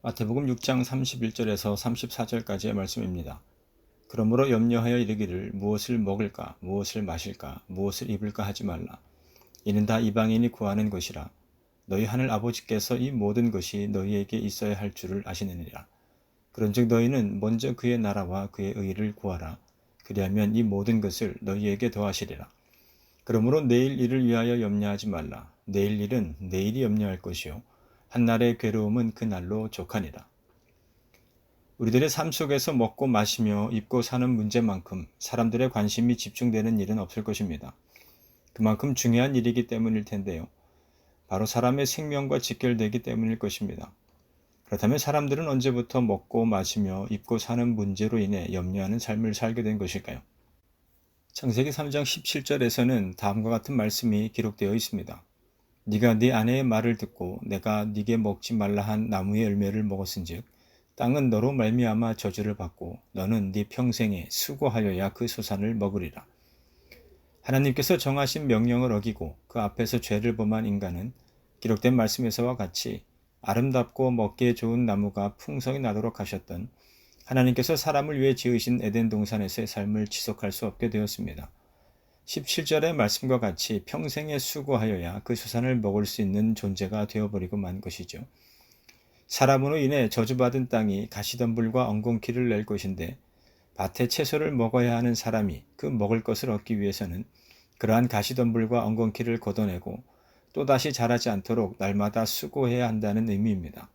마태복음 6장 31절에서 34절까지의 말씀입니다. 그러므로 염려하여 이르기를 무엇을 먹을까, 무엇을 마실까, 무엇을 입을까 하지 말라. 이는 다 이방인이 구하는 것이라. 너희 하늘 아버지께서 이 모든 것이 너희에게 있어야 할 줄을 아시느니라. 그런즉 너희는 먼저 그의 나라와 그의 의를 구하라. 그리하면 이 모든 것을 너희에게 더하시리라. 그러므로 내일 일을 위하여 염려하지 말라. 내일 일은 내일이 염려할 것이요 한날의 괴로움은 그날로 족하니라. 우리들의 삶 속에서 먹고 마시며 입고 사는 문제만큼 사람들의 관심이 집중되는 일은 없을 것입니다. 그만큼 중요한 일이기 때문일 텐데요. 바로 사람의 생명과 직결되기 때문일 것입니다. 그렇다면 사람들은 언제부터 먹고 마시며 입고 사는 문제로 인해 염려하는 삶을 살게 된 것일까요? 창세기 3장 17절에서는 다음과 같은 말씀이 기록되어 있습니다. 네가 네 아내의 말을 듣고 내가 네게 먹지 말라 한 나무의 열매를 먹었은즉 땅은 너로 말미암아 저주를 받고 너는 네 평생에 수고하여야 그 소산을 먹으리라. 하나님께서 정하신 명령을 어기고 그 앞에서 죄를 범한 인간은 기록된 말씀에서와 같이 아름답고 먹기에 좋은 나무가 풍성히 나도록 하셨던 하나님께서 사람을 위해 지으신 에덴 동산에서의 삶을 지속할 수 없게 되었습니다. 17절의 말씀과 같이 평생에 수고하여야 그 수산을 먹을 수 있는 존재가 되어버리고 만 것이죠. 사람으로 인해 저주받은 땅이 가시덤불과 엉겅퀴를 낼 것인데 밭에 채소를 먹어야 하는 사람이 그 먹을 것을 얻기 위해서는 그러한 가시덤불과 엉겅퀴를 걷어내고 또다시 자라지 않도록 날마다 수고해야 한다는 의미입니다.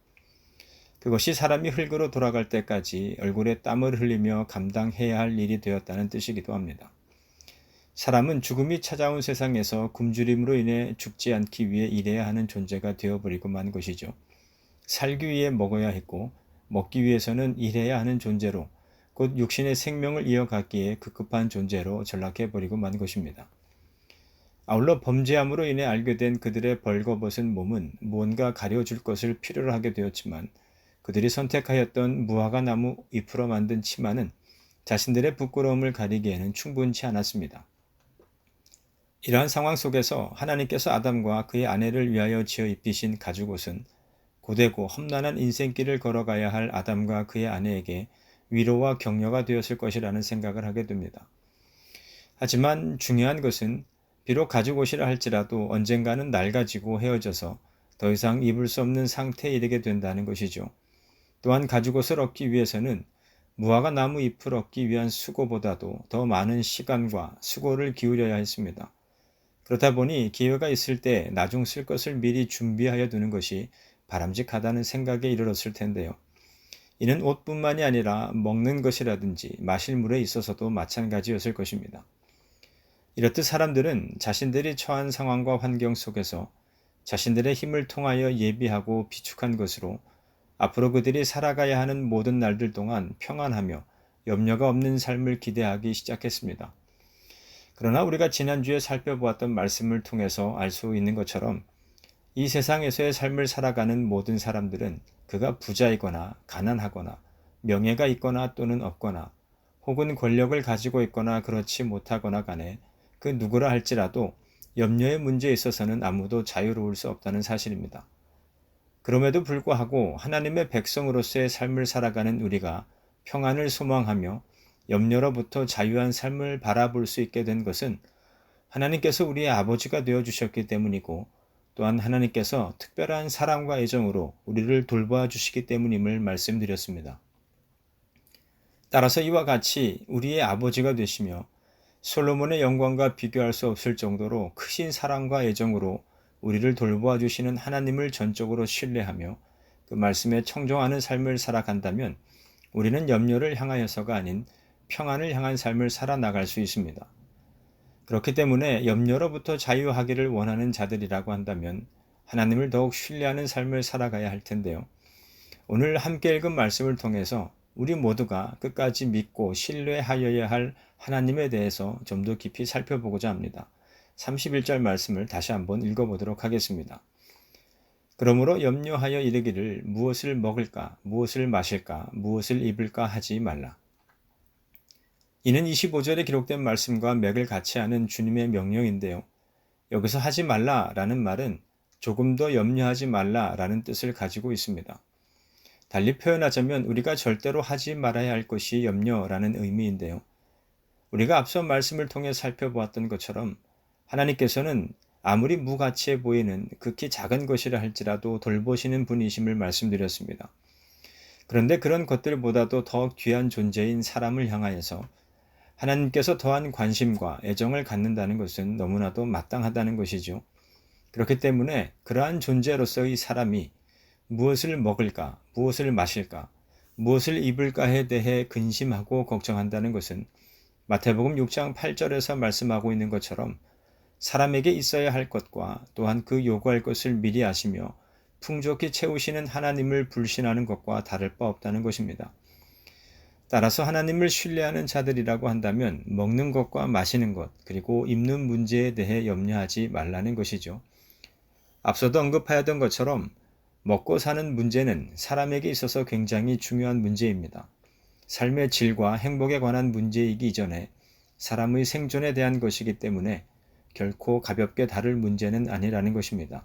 그것이 사람이 흙으로 돌아갈 때까지 얼굴에 땀을 흘리며 감당해야 할 일이 되었다는 뜻이기도 합니다. 사람은 죽음이 찾아온 세상에서 굶주림으로 인해 죽지 않기 위해 일해야 하는 존재가 되어버리고 만 것이죠. 살기 위해 먹어야 했고 먹기 위해서는 일해야 하는 존재로 곧 육신의 생명을 이어가기에 급급한 존재로 전락해버리고 만 것입니다. 아울러 범죄함으로 인해 알게 된 그들의 벌거벗은 몸은 무언가 가려줄 것을 필요로 하게 되었지만 그들이 선택하였던 무화과 나무 잎으로 만든 치마는 자신들의 부끄러움을 가리기에는 충분치 않았습니다. 이러한 상황 속에서 하나님께서 아담과 그의 아내를 위하여 지어 입히신 가죽옷은 고되고 험난한 인생길을 걸어가야 할 아담과 그의 아내에게 위로와 격려가 되었을 것이라는 생각을 하게 됩니다. 하지만 중요한 것은 비록 가죽옷이라 할지라도 언젠가는 낡아지고 헤어져서 더 이상 입을 수 없는 상태에 이르게 된다는 것이죠. 또한 가죽옷을 얻기 위해서는 무화과 나무 잎을 얻기 위한 수고보다도 더 많은 시간과 수고를 기울여야 했습니다. 그렇다 보니 기회가 있을 때 나중 쓸 것을 미리 준비하여 두는 것이 바람직하다는 생각에 이르렀을 텐데요. 이는 옷뿐만이 아니라 먹는 것이라든지 마실 물에 있어서도 마찬가지였을 것입니다. 이렇듯 사람들은 자신들이 처한 상황과 환경 속에서 자신들의 힘을 통하여 예비하고 비축한 것으로 앞으로 그들이 살아가야 하는 모든 날들 동안 평안하며 염려가 없는 삶을 기대하기 시작했습니다. 그러나 우리가 지난주에 살펴보았던 말씀을 통해서 알 수 있는 것처럼 이 세상에서의 삶을 살아가는 모든 사람들은 그가 부자이거나 가난하거나 명예가 있거나 또는 없거나 혹은 권력을 가지고 있거나 그렇지 못하거나 간에 그 누구라 할지라도 염려의 문제에 있어서는 아무도 자유로울 수 없다는 사실입니다. 그럼에도 불구하고 하나님의 백성으로서의 삶을 살아가는 우리가 평안을 소망하며 염려로부터 자유한 삶을 바라볼 수 있게 된 것은 하나님께서 우리의 아버지가 되어주셨기 때문이고 또한 하나님께서 특별한 사랑과 애정으로 우리를 돌보아 주시기 때문임을 말씀드렸습니다. 따라서 이와 같이 우리의 아버지가 되시며 솔로몬의 영광과 비교할 수 없을 정도로 크신 사랑과 애정으로 우리를 돌보아 주시는 하나님을 전적으로 신뢰하며 그 말씀에 청종하는 삶을 살아간다면 우리는 염려를 향하여서가 아닌 평안을 향한 삶을 살아나갈 수 있습니다. 그렇기 때문에 염려로부터 자유하기를 원하는 자들이라고 한다면 하나님을 더욱 신뢰하는 삶을 살아가야 할 텐데요. 오늘 함께 읽은 말씀을 통해서 우리 모두가 끝까지 믿고 신뢰하여야 할 하나님에 대해서 좀 더 깊이 살펴보고자 합니다. 31절 말씀을 다시 한번 읽어보도록 하겠습니다. 그러므로 염려하여 이르기를 무엇을 먹을까, 무엇을 마실까, 무엇을 입을까 하지 말라. 이는 25절에 기록된 말씀과 맥을 같이 하는 주님의 명령인데요. 여기서 하지 말라라는 말은 조금 더 염려하지 말라라는 뜻을 가지고 있습니다. 달리 표현하자면 우리가 절대로 하지 말아야 할 것이 염려라는 의미인데요. 우리가 앞서 말씀을 통해 살펴보았던 것처럼 하나님께서는 아무리 무가치해 보이는 극히 작은 것이라 할지라도 돌보시는 분이심을 말씀드렸습니다. 그런데 그런 것들보다도 더 귀한 존재인 사람을 향하여서 하나님께서 더한 관심과 애정을 갖는다는 것은 너무나도 마땅하다는 것이죠. 그렇기 때문에 그러한 존재로서의 사람이 무엇을 먹을까, 무엇을 마실까, 무엇을 입을까에 대해 근심하고 걱정한다는 것은 마태복음 6장 8절에서 말씀하고 있는 것처럼 사람에게 있어야 할 것과 또한 그 요구할 것을 미리 아시며 풍족히 채우시는 하나님을 불신하는 것과 다를 바 없다는 것입니다. 따라서 하나님을 신뢰하는 자들이라고 한다면 먹는 것과 마시는 것, 그리고 입는 문제에 대해 염려하지 말라는 것이죠. 앞서도 언급하였던 것처럼 먹고 사는 문제는 사람에게 있어서 굉장히 중요한 문제입니다. 삶의 질과 행복에 관한 문제이기 이전에 사람의 생존에 대한 것이기 때문에 결코 가볍게 다룰 문제는 아니라는 것입니다.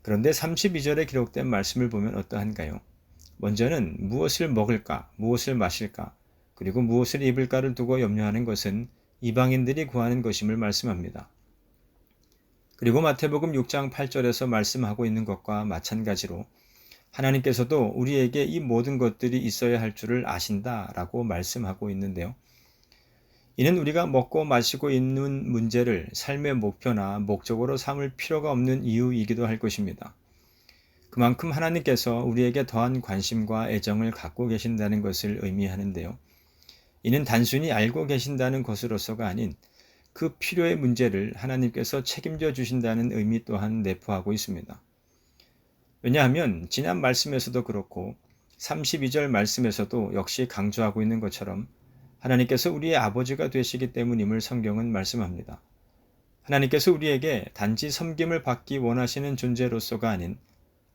그런데 32절에 기록된 말씀을 보면 어떠한가요? 먼저는 무엇을 먹을까, 무엇을 마실까, 그리고 무엇을 입을까를 두고 염려하는 것은 이방인들이 구하는 것임을 말씀합니다. 그리고 마태복음 6장 8절에서 말씀하고 있는 것과 마찬가지로 하나님께서도 우리에게 이 모든 것들이 있어야 할 줄을 아신다라고 말씀하고 있는데요. 이는 우리가 먹고 마시고 있는 문제를 삶의 목표나 목적으로 삼을 필요가 없는 이유이기도 할 것입니다. 그만큼 하나님께서 우리에게 더한 관심과 애정을 갖고 계신다는 것을 의미하는데요. 이는 단순히 알고 계신다는 것으로서가 아닌 그 필요의 문제를 하나님께서 책임져 주신다는 의미 또한 내포하고 있습니다. 왜냐하면 지난 말씀에서도 그렇고 32절 말씀에서도 역시 강조하고 있는 것처럼 하나님께서 우리의 아버지가 되시기 때문임을 성경은 말씀합니다. 하나님께서 우리에게 단지 섬김을 받기 원하시는 존재로서가 아닌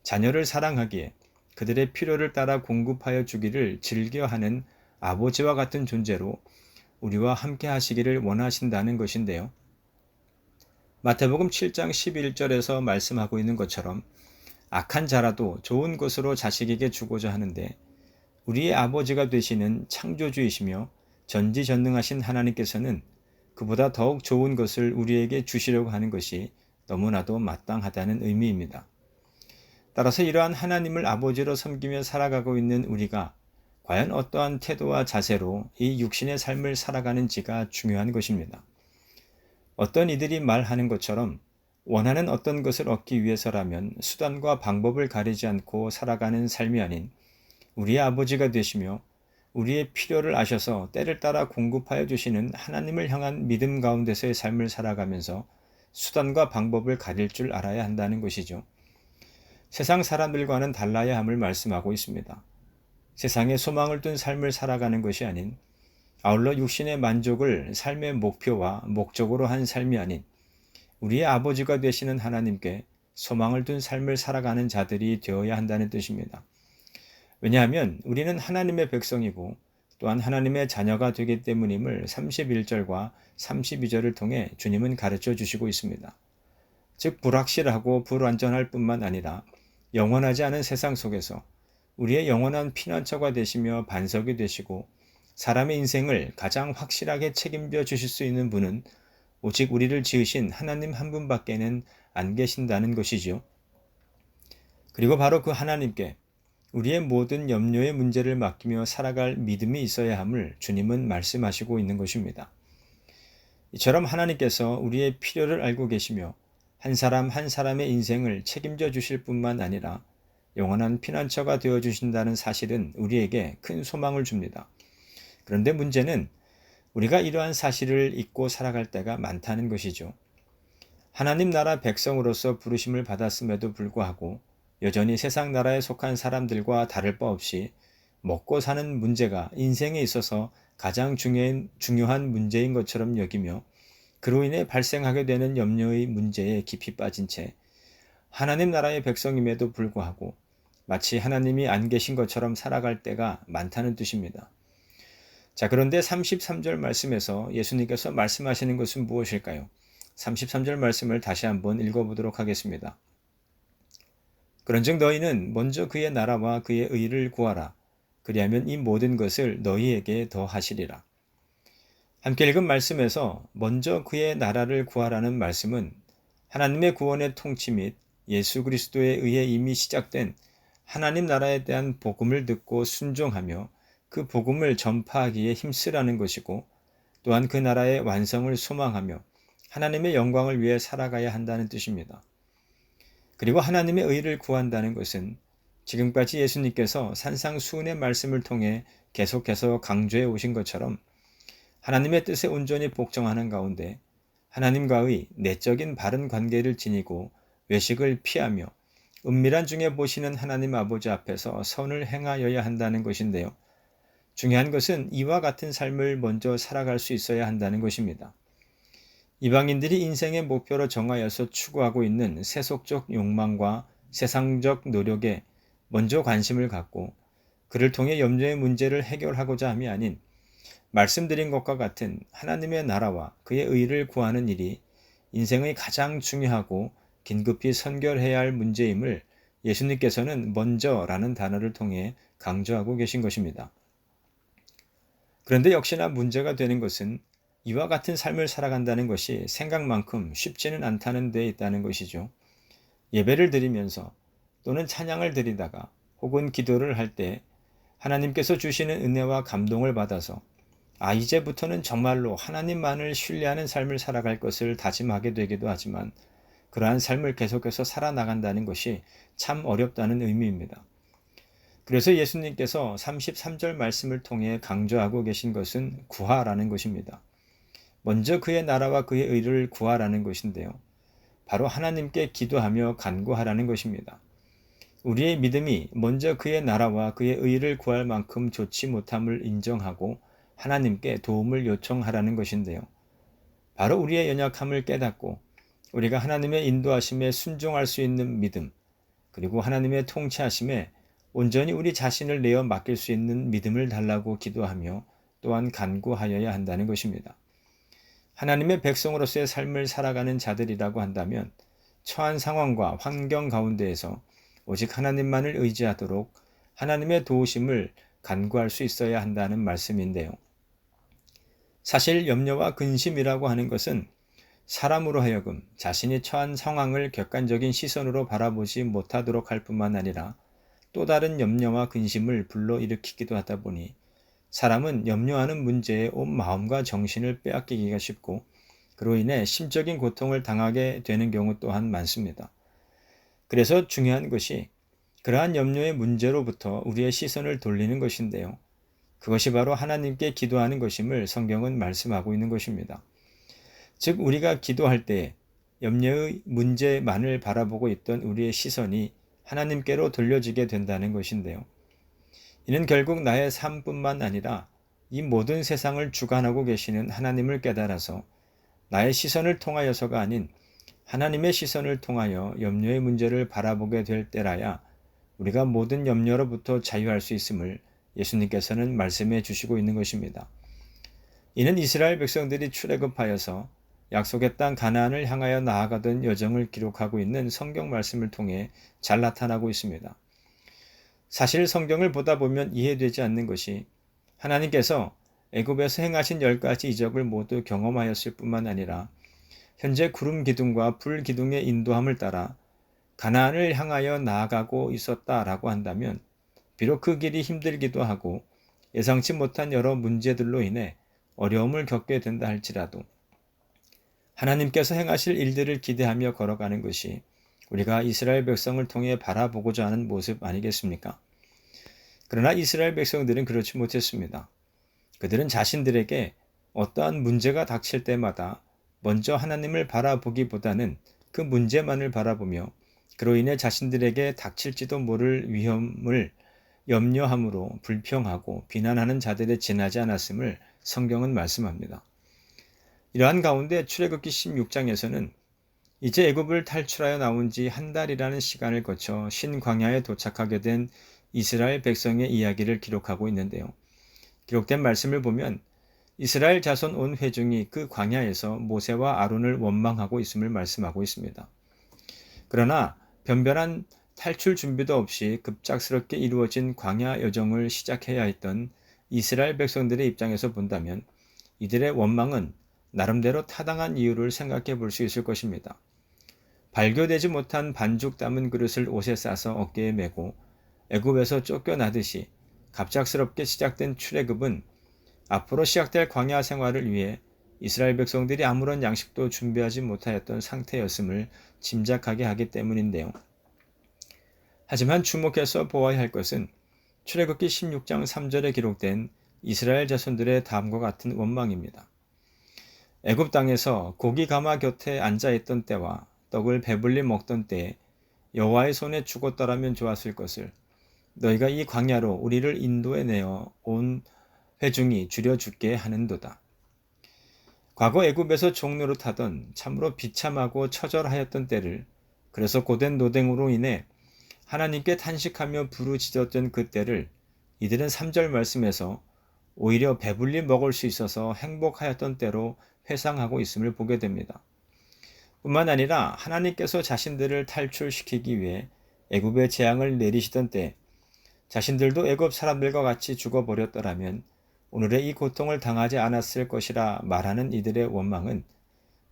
자녀를 사랑하기에 그들의 필요를 따라 공급하여 주기를 즐겨하는 아버지와 같은 존재로 우리와 함께 하시기를 원하신다는 것인데요. 마태복음 7장 11절에서 말씀하고 있는 것처럼 악한 자라도 좋은 것으로 자식에게 주고자 하는데 우리의 아버지가 되시는 창조주이시며 전지전능하신 하나님께서는 그보다 더욱 좋은 것을 우리에게 주시려고 하는 것이 너무나도 마땅하다는 의미입니다. 따라서 이러한 하나님을 아버지로 섬기며 살아가고 있는 우리가 과연 어떠한 태도와 자세로 이 육신의 삶을 살아가는지가 중요한 것입니다. 어떤 이들이 말하는 것처럼 원하는 어떤 것을 얻기 위해서라면 수단과 방법을 가리지 않고 살아가는 삶이 아닌 우리의 아버지가 되시며 우리의 필요를 아셔서 때를 따라 공급하여 주시는 하나님을 향한 믿음 가운데서의 삶을 살아가면서 수단과 방법을 가릴 줄 알아야 한다는 것이죠. 세상 사람들과는 달라야 함을 말씀하고 있습니다. 세상에 소망을 둔 삶을 살아가는 것이 아닌 아울러 육신의 만족을 삶의 목표와 목적으로 한 삶이 아닌 우리의 아버지가 되시는 하나님께 소망을 둔 삶을 살아가는 자들이 되어야 한다는 뜻입니다. 왜냐하면 우리는 하나님의 백성이고 또한 하나님의 자녀가 되기 때문임을 31절과 32절을 통해 주님은 가르쳐 주시고 있습니다. 즉 불확실하고 불완전할 뿐만 아니라 영원하지 않은 세상 속에서 우리의 영원한 피난처가 되시며 반석이 되시고 사람의 인생을 가장 확실하게 책임져 주실 수 있는 분은 오직 우리를 지으신 하나님 한 분밖에는 안 계신다는 것이지요. 그리고 바로 그 하나님께 우리의 모든 염려의 문제를 맡기며 살아갈 믿음이 있어야 함을 주님은 말씀하시고 있는 것입니다. 이처럼 하나님께서 우리의 필요를 알고 계시며 한 사람 한 사람의 인생을 책임져 주실 뿐만 아니라 영원한 피난처가 되어 주신다는 사실은 우리에게 큰 소망을 줍니다. 그런데 문제는 우리가 이러한 사실을 잊고 살아갈 때가 많다는 것이죠. 하나님 나라 백성으로서 부르심을 받았음에도 불구하고 여전히 세상 나라에 속한 사람들과 다를 바 없이 먹고 사는 문제가 인생에 있어서 가장 중요한 문제인 것처럼 여기며 그로 인해 발생하게 되는 염려의 문제에 깊이 빠진 채 하나님 나라의 백성임에도 불구하고 마치 하나님이 안 계신 것처럼 살아갈 때가 많다는 뜻입니다. 자, 그런데 33절 말씀에서 예수님께서 말씀하시는 것은 무엇일까요? 33절 말씀을 다시 한번 읽어보도록 하겠습니다. 그런즉 너희는 먼저 그의 나라와 그의 의를 구하라. 그리하면 이 모든 것을 너희에게 더하시리라. 함께 읽은 말씀에서 먼저 그의 나라를 구하라는 말씀은 하나님의 구원의 통치 및 예수 그리스도에 의해 이미 시작된 하나님 나라에 대한 복음을 듣고 순종하며 그 복음을 전파하기에 힘쓰라는 것이고, 또한 그 나라의 완성을 소망하며 하나님의 영광을 위해 살아가야 한다는 뜻입니다. 그리고 하나님의 의를 구한다는 것은 지금까지 예수님께서 산상수훈의 말씀을 통해 계속해서 강조해 오신 것처럼 하나님의 뜻에 온전히 복종하는 가운데 하나님과의 내적인 바른 관계를 지니고 외식을 피하며 은밀한 중에 보시는 하나님 아버지 앞에서 선을 행하여야 한다는 것인데요. 중요한 것은 이와 같은 삶을 먼저 살아갈 수 있어야 한다는 것입니다. 이방인들이 인생의 목표로 정하여서 추구하고 있는 세속적 욕망과 세상적 노력에 먼저 관심을 갖고 그를 통해 염려의 문제를 해결하고자 함이 아닌 말씀드린 것과 같은 하나님의 나라와 그의 의를 구하는 일이 인생의 가장 중요하고 긴급히 선결해야 할 문제임을 예수님께서는 먼저라는 단어를 통해 강조하고 계신 것입니다. 그런데 역시나 문제가 되는 것은 이와 같은 삶을 살아간다는 것이 생각만큼 쉽지는 않다는 데 있다는 것이죠. 예배를 드리면서 또는 찬양을 드리다가 혹은 기도를 할 때 하나님께서 주시는 은혜와 감동을 받아서 이제부터는 정말로 하나님만을 신뢰하는 삶을 살아갈 것을 다짐하게 되기도 하지만 그러한 삶을 계속해서 살아나간다는 것이 참 어렵다는 의미입니다. 그래서 예수님께서 33절 말씀을 통해 강조하고 계신 것은 구하라는 것입니다. 먼저 그의 나라와 그의 의를 구하라는 것인데요. 바로 하나님께 기도하며 간구하라는 것입니다. 우리의 믿음이 먼저 그의 나라와 그의 의를 구할 만큼 좋지 못함을 인정하고 하나님께 도움을 요청하라는 것인데요. 바로 우리의 연약함을 깨닫고 우리가 하나님의 인도하심에 순종할 수 있는 믿음, 그리고 하나님의 통치하심에 온전히 우리 자신을 내어 맡길 수 있는 믿음을 달라고 기도하며 또한 간구하여야 한다는 것입니다. 하나님의 백성으로서의 삶을 살아가는 자들이라고 한다면 처한 상황과 환경 가운데에서 오직 하나님만을 의지하도록 하나님의 도우심을 간구할 수 있어야 한다는 말씀인데요. 사실 염려와 근심이라고 하는 것은 사람으로 하여금 자신이 처한 상황을 객관적인 시선으로 바라보지 못하도록 할 뿐만 아니라 또 다른 염려와 근심을 불러일으키기도 하다 보니 사람은 염려하는 문제에 온 마음과 정신을 빼앗기기가 쉽고 그로 인해 심적인 고통을 당하게 되는 경우 또한 많습니다. 그래서 중요한 것이 그러한 염려의 문제로부터 우리의 시선을 돌리는 것인데요. 그것이 바로 하나님께 기도하는 것임을 성경은 말씀하고 있는 것입니다. 즉 우리가 기도할 때 염려의 문제만을 바라보고 있던 우리의 시선이 하나님께로 돌려지게 된다는 것인데요. 이는 결국 나의 삶뿐만 아니라 이 모든 세상을 주관하고 계시는 하나님을 깨달아서 나의 시선을 통하여서가 아닌 하나님의 시선을 통하여 염려의 문제를 바라보게 될 때라야 우리가 모든 염려로부터 자유할 수 있음을 예수님께서는 말씀해 주시고 있는 것입니다. 이는 이스라엘 백성들이 출애굽하여서 약속의 땅 가나안을 향하여 나아가던 여정을 기록하고 있는 성경 말씀을 통해 잘 나타나고 있습니다. 사실 성경을 보다 보면 이해되지 않는 것이 하나님께서 애굽에서 행하신 10가지 이적을 모두 경험하였을 뿐만 아니라 현재 구름 기둥과 불 기둥의 인도함을 따라 가나안을 향하여 나아가고 있었다라고 한다면 비록 그 길이 힘들기도 하고 예상치 못한 여러 문제들로 인해 어려움을 겪게 된다 할지라도 하나님께서 행하실 일들을 기대하며 걸어가는 것이 우리가 이스라엘 백성을 통해 바라보고자 하는 모습 아니겠습니까? 그러나 이스라엘 백성들은 그렇지 못했습니다. 그들은 자신들에게 어떠한 문제가 닥칠 때마다 먼저 하나님을 바라보기보다는 그 문제만을 바라보며 그로 인해 자신들에게 닥칠지도 모를 위험을 염려함으로 불평하고 비난하는 자들에 지나지 않았음을 성경은 말씀합니다. 이러한 가운데 출애굽기 16장에서는 이제 애굽을 탈출하여 나온 지 한 달이라는 시간을 거쳐 신광야에 도착하게 된 이스라엘 백성의 이야기를 기록하고 있는데요. 기록된 말씀을 보면 이스라엘 자손 온 회중이 그 광야에서 모세와 아론을 원망하고 있음을 말씀하고 있습니다. 그러나 변변한 탈출 준비도 없이 급작스럽게 이루어진 광야 여정을 시작해야 했던 이스라엘 백성들의 입장에서 본다면 이들의 원망은 나름대로 타당한 이유를 생각해 볼 수 있을 것입니다. 발교되지 못한 반죽 담은 그릇을 옷에 싸서 어깨에 메고 애굽에서 쫓겨나듯이 갑작스럽게 시작된 출애굽은 앞으로 시작될 광야 생활을 위해 이스라엘 백성들이 아무런 양식도 준비하지 못하였던 상태였음을 짐작하게 하기 때문인데요. 하지만 주목해서 보아야 할 것은 출애굽기 16장 3절에 기록된 이스라엘 자손들의 다음과 같은 원망입니다. 애굽 땅에서 고기 가마 곁에 앉아있던 때와 떡을 배불리 먹던 때에 여호와의 손에 죽었더라면 좋았을 것을 너희가 이 광야로 우리를 인도해 내어 온 회중이 줄여 죽게 하는도다. 과거 애굽에서 종노릇하던 참으로 비참하고 처절하였던 때를, 그래서 고된 노동으로 인해 하나님께 탄식하며 부르짖었던 그 때를 이들은 3절 말씀에서 오히려 배불리 먹을 수 있어서 행복하였던 때로 회상하고 있음을 보게 됩니다. 뿐만 아니라 하나님께서 자신들을 탈출시키기 위해 애굽에 재앙을 내리시던 때 자신들도 애굽 사람들과 같이 죽어버렸더라면 오늘의 이 고통을 당하지 않았을 것이라 말하는 이들의 원망은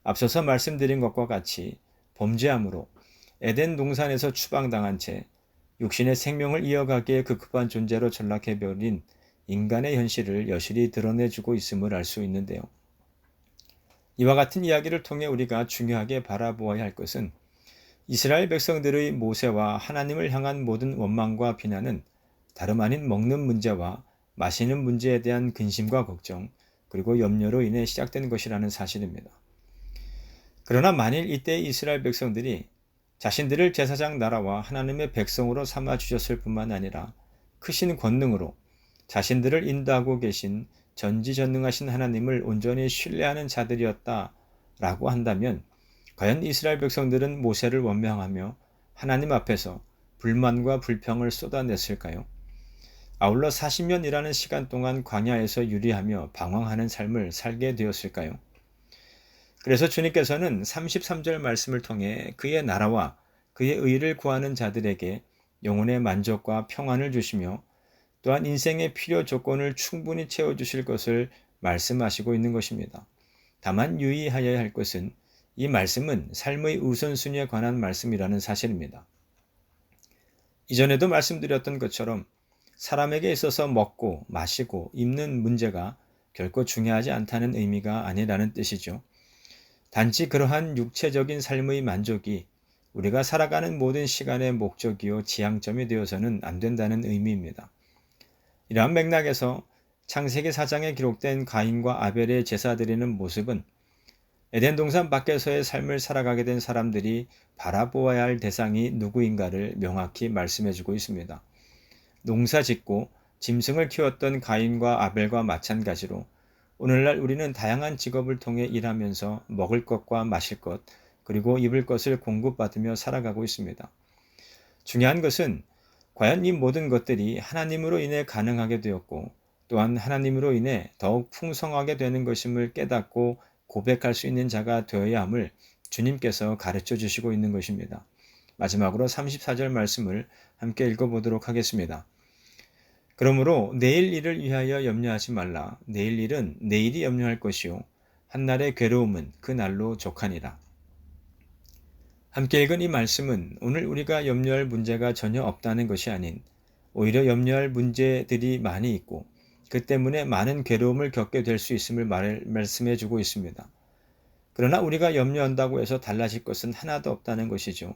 앞서서 말씀드린 것과 같이 범죄함으로 에덴 동산에서 추방당한 채 육신의 생명을 이어가기에 급급한 존재로 전락해버린 인간의 현실을 여실히 드러내주고 있음을 알 수 있는데요. 이와 같은 이야기를 통해 우리가 중요하게 바라보아야 할 것은 이스라엘 백성들의 모세와 하나님을 향한 모든 원망과 비난은 다름 아닌 먹는 문제와 마시는 문제에 대한 근심과 걱정, 그리고 염려로 인해 시작된 것이라는 사실입니다. 그러나 만일 이때 이스라엘 백성들이 자신들을 제사장 나라와 하나님의 백성으로 삼아 주셨을 뿐만 아니라 크신 권능으로 자신들을 인도하고 계신 전지전능하신 하나님을 온전히 신뢰하는 자들이었다라고 한다면 과연 이스라엘 백성들은 모세를 원망하며 하나님 앞에서 불만과 불평을 쏟아냈을까요? 아울러 40년이라는 시간 동안 광야에서 유리하며 방황하는 삶을 살게 되었을까요? 그래서 주님께서는 33절 말씀을 통해 그의 나라와 그의 의를 구하는 자들에게 영혼의 만족과 평안을 주시며 또한 인생의 필요 조건을 충분히 채워주실 것을 말씀하시고 있는 것입니다. 다만 유의하여야 할 것은 이 말씀은 삶의 우선순위에 관한 말씀이라는 사실입니다. 이전에도 말씀드렸던 것처럼 사람에게 있어서 먹고 마시고 입는 문제가 결코 중요하지 않다는 의미가 아니라는 뜻이죠. 단지 그러한 육체적인 삶의 만족이 우리가 살아가는 모든 시간의 목적이요 지향점이 되어서는 안 된다는 의미입니다. 이러한 맥락에서 창세기 4장에 기록된 가인과 아벨의 제사 드리는 모습은 에덴 동산 밖에서의 삶을 살아가게 된 사람들이 바라보아야 할 대상이 누구인가를 명확히 말씀해주고 있습니다. 농사 짓고 짐승을 키웠던 가인과 아벨과 마찬가지로 오늘날 우리는 다양한 직업을 통해 일하면서 먹을 것과 마실 것, 그리고 입을 것을 공급받으며 살아가고 있습니다. 중요한 것은 과연 이 모든 것들이 하나님으로 인해 가능하게 되었고 또한 하나님으로 인해 더욱 풍성하게 되는 것임을 깨닫고 고백할 수 있는 자가 되어야 함을 주님께서 가르쳐 주시고 있는 것입니다. 마지막으로 34절 말씀을 함께 읽어보도록 하겠습니다. 그러므로 내일 일을 위하여 염려하지 말라. 내일 일은 내일이 염려할 것이요 한날의 괴로움은 그 날로 족하니라. 함께 읽은 이 말씀은 오늘 우리가 염려할 문제가 전혀 없다는 것이 아닌 오히려 염려할 문제들이 많이 있고 그 때문에 많은 괴로움을 겪게 될 수 있음을 말씀해 주고 있습니다. 그러나 우리가 염려한다고 해서 달라질 것은 하나도 없다는 것이죠.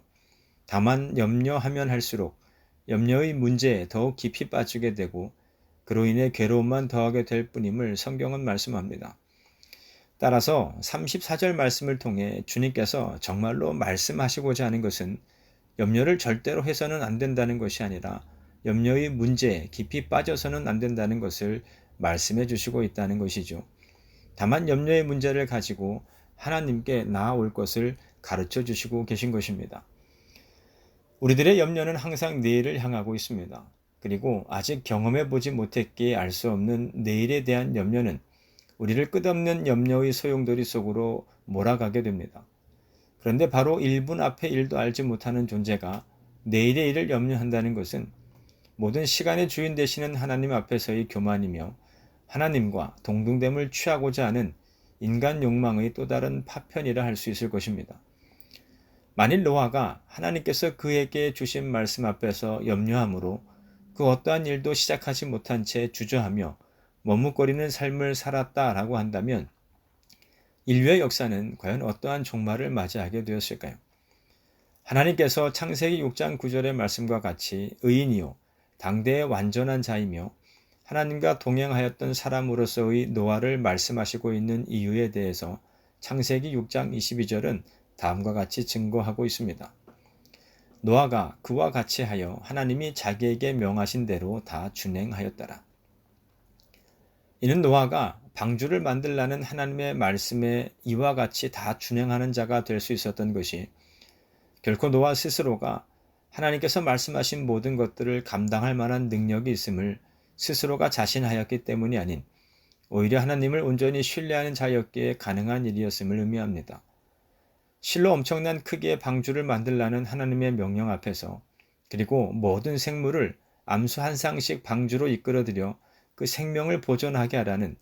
다만 염려하면 할수록 염려의 문제에 더욱 깊이 빠지게 되고 그로 인해 괴로움만 더하게 될 뿐임을 성경은 말씀합니다. 따라서 34절 말씀을 통해 주님께서 정말로 말씀하시고자 하는 것은 염려를 절대로 해서는 안 된다는 것이 아니라 염려의 문제에 깊이 빠져서는 안 된다는 것을 말씀해 주시고 있다는 것이죠. 다만 염려의 문제를 가지고 하나님께 나아올 것을 가르쳐 주시고 계신 것입니다. 우리들의 염려는 항상 내일을 향하고 있습니다. 그리고 아직 경험해 보지 못했기에 알 수 없는 내일에 대한 염려는 우리를 끝없는 염려의 소용돌이 속으로 몰아가게 됩니다. 그런데 바로 1분 앞에 1도 알지 못하는 존재가 내일의 일을 염려한다는 것은 모든 시간의 주인 되시는 하나님 앞에서의 교만이며 하나님과 동등됨을 취하고자 하는 인간 욕망의 또 다른 파편이라 할 수 있을 것입니다. 만일 노아가 하나님께서 그에게 주신 말씀 앞에서 염려함으로 그 어떠한 일도 시작하지 못한 채 주저하며 머뭇거리는 삶을 살았다라고 한다면 인류의 역사는 과연 어떠한 종말을 맞이하게 되었을까요? 하나님께서 창세기 6장 9절의 말씀과 같이 의인이요 당대의 완전한 자이며 하나님과 동행하였던 사람으로서의 노아를 말씀하시고 있는 이유에 대해서 창세기 6장 22절은 다음과 같이 증거하고 있습니다. 노아가 그와 같이 하여 하나님이 자기에게 명하신 대로 다 준행하였더라. 이는 노아가 방주를 만들라는 하나님의 말씀에 이와 같이 다 준행하는 자가 될 수 있었던 것이 결코 노아 스스로가 하나님께서 말씀하신 모든 것들을 감당할 만한 능력이 있음을 스스로가 자신하였기 때문이 아닌 오히려 하나님을 온전히 신뢰하는 자였기에 가능한 일이었음을 의미합니다. 실로 엄청난 크기의 방주를 만들라는 하나님의 명령 앞에서 그리고 모든 생물을 암수 한 쌍씩 방주로 이끌어들여 그 생명을 보존하게 하라는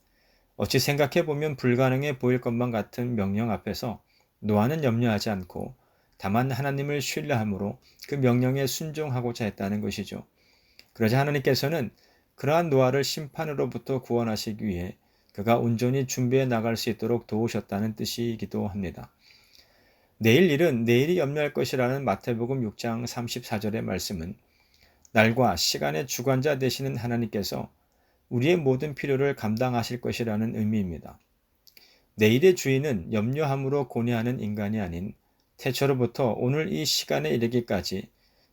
어찌 생각해보면 불가능해 보일 것만 같은 명령 앞에서 노아는 염려하지 않고 다만 하나님을 신뢰함으로 그 명령에 순종하고자 했다는 것이죠. 그러자 하나님께서는 그러한 노아를 심판으로부터 구원하시기 위해 그가 온전히 준비해 나갈 수 있도록 도우셨다는 뜻이기도 합니다. 내일 일은 내일이 염려할 것이라는 마태복음 6장 34절의 말씀은 날과 시간의 주관자 되시는 하나님께서 우리의 모든 필요를 감당하실 것이라는 의미입니다. 내일의 주인은 염려함으로 고뇌하는 인간이 아닌 태초로부터 오늘 이 시간에 이르기까지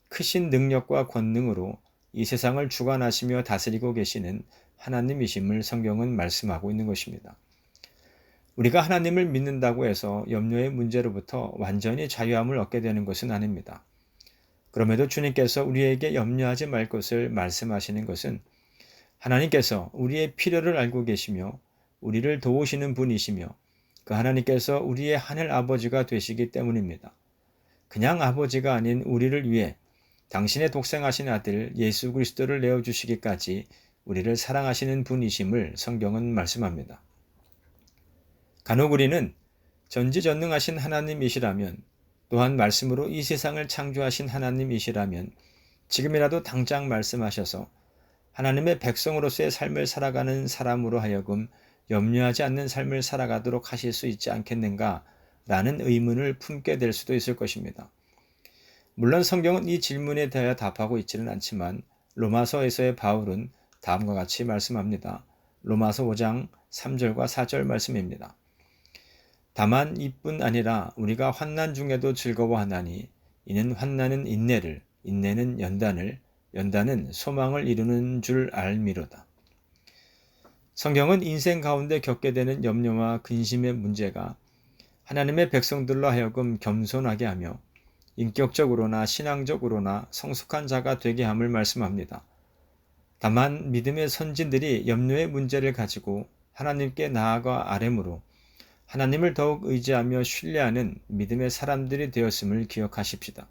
크신 능력과 권능으로 이 세상을 주관하시며 다스리고 계시는 하나님이심을 성경은 말씀하고 있는 것입니다. 우리가 하나님을 믿는다고 해서 염려의 문제로부터 완전히 자유함을 얻게 되는 것은 아닙니다. 그럼에도 주님께서 우리에게 염려하지 말 것을 말씀하시는 것은 하나님께서 우리의 필요를 알고 계시며 우리를 도우시는 분이시며 그 하나님께서 우리의 하늘 아버지가 되시기 때문입니다. 그냥 아버지가 아닌 우리를 위해 당신의 독생하신 아들 예수 그리스도를 내어주시기까지 우리를 사랑하시는 분이심을 성경은 말씀합니다. 간혹 우리는 전지전능하신 하나님이시라면 또한 말씀으로 이 세상을 창조하신 하나님이시라면 지금이라도 당장 말씀하셔서 하나님의 백성으로서의 삶을 살아가는 사람으로 하여금 염려하지 않는 삶을 살아가도록 하실 수 있지 않겠는가 라는 의문을 품게 될 수도 있을 것입니다. 물론 성경은 이 질문에 대하여 답하고 있지는 않지만 로마서에서의 바울은 다음과 같이 말씀합니다. 로마서 5장 3절과 4절 말씀입니다. 다만 이뿐 아니라 우리가 환난 중에도 즐거워하나니 이는 환난은 인내를, 인내는 연단을, 연단은 소망을 이루는 줄 알미로다. 성경은 인생 가운데 겪게 되는 염려와 근심의 문제가 하나님의 백성들로 하여금 겸손하게 하며 인격적으로나 신앙적으로나 성숙한 자가 되게 함을 말씀합니다. 다만 믿음의 선진들이 염려의 문제를 가지고 하나님께 나아가 아뢰므로 하나님을 더욱 의지하며 신뢰하는 믿음의 사람들이 되었음을 기억하십시다.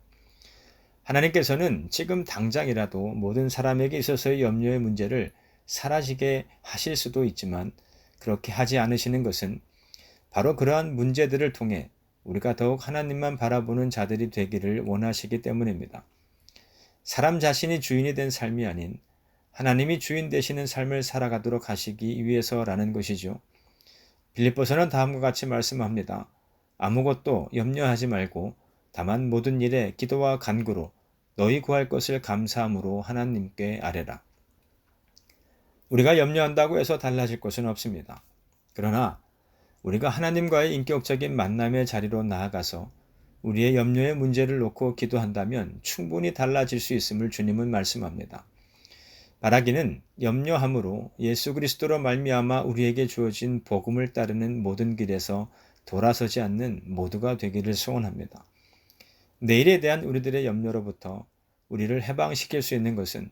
하나님께서는 지금 당장이라도 모든 사람에게 있어서의 염려의 문제를 사라지게 하실 수도 있지만 그렇게 하지 않으시는 것은 바로 그러한 문제들을 통해 우리가 더욱 하나님만 바라보는 자들이 되기를 원하시기 때문입니다. 사람 자신이 주인이 된 삶이 아닌 하나님이 주인 되시는 삶을 살아가도록 하시기 위해서라는 것이죠. 빌립보서는 다음과 같이 말씀합니다. 아무것도 염려하지 말고 다만 모든 일에 기도와 간구로 너희 구할 것을 감사함으로 하나님께 아뢰라. 우리가 염려한다고 해서 달라질 것은 없습니다. 그러나 우리가 하나님과의 인격적인 만남의 자리로 나아가서 우리의 염려의 문제를 놓고 기도한다면 충분히 달라질 수 있음을 주님은 말씀합니다. 바라기는 염려함으로 예수 그리스도로 말미암아 우리에게 주어진 복음을 따르는 모든 길에서 돌아서지 않는 모두가 되기를 소원합니다. 내일에 대한 우리들의 염려로부터 우리를 해방시킬 수 있는 것은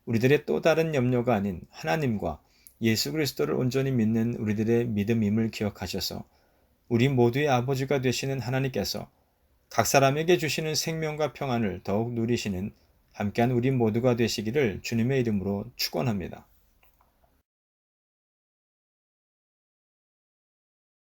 우리들의 또 다른 염려가 아닌 하나님과 예수 그리스도를 온전히 믿는 우리들의 믿음임을 기억하셔서 우리 모두의 아버지가 되시는 하나님께서 각 사람에게 주시는 생명과 평안을 더욱 누리시는 함께한 우리 모두가 되시기를 주님의 이름으로 축원합니다.